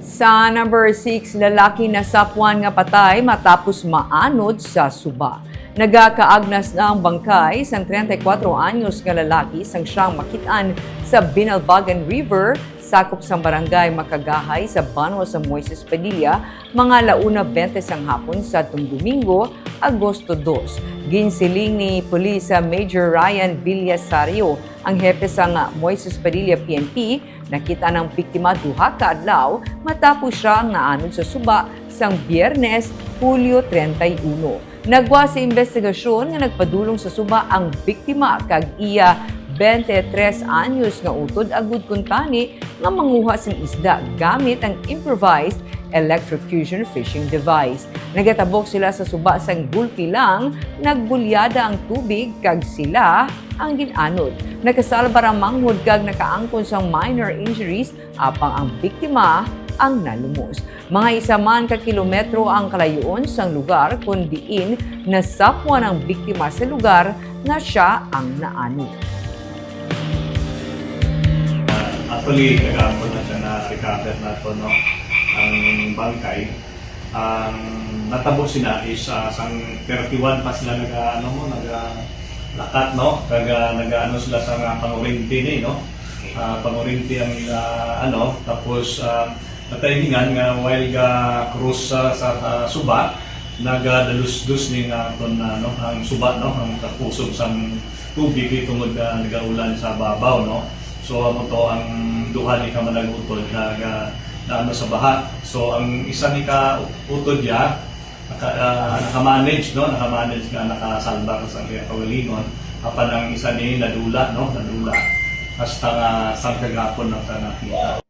Sa number 6, lalaki na sapwan nga patay matapos maanod sa suba. Nagakaagnas na ang bangkay sang 34 anyos nga lalaki sang siyang makitaan sa Binalbagan River, sakop sa barangay Makagahay sa Banwa sa Moises Padilla, mga launa 20 sang hapon sa Domingo, Agosto 2. Ginsiling ni Police Major Ryan Villasario, ang hepe sa Moises Padilla PNP, nakita ng biktima duha ka adlaw matapos siya nga anod sa suba sang Biyernes, Hulyo 31. Nagwa sa investigasyon nga nagpadulong sa suba ang biktima kag iya 23 anyos nga utod agud kuntani nga manguha sing isda gamit ang improvised electrocution fishing device. Nagatabok sila sa suba sang gulpi lang, nagbulyada ang tubig kag sila ang ginanod. Nakasalba ra manghud kag nakaangkon sang minor injuries apang ang biktima ang nalumos. Mga isa man ka kilometro ang kalayoon sang lugar kun diin nasapwan ang biktima sa lugar nga siya ang naanod. Actually, nag-aapon na siya na recover na ito, no? Ang bangkay. Ang natapos sila is sang 31 pa sila lakat, no? Nag-ano sila sa pangurinti ni, no? Pangurinti ang tapos natahingan nga while cruise sa suba, nagdalus-dus ni ang suba, no? Ang kapusog sang tubig tungod nagaulan sa babaw, no? So amo to ang duha ni ka managutod na sa baha. So ang isa ni ka utod ya naka-manage, no? Naka-manage nga nakasalba sa kawalingon. Apan ang isa ni nadula, no? Nadula hasta sang kagapon ng nakita.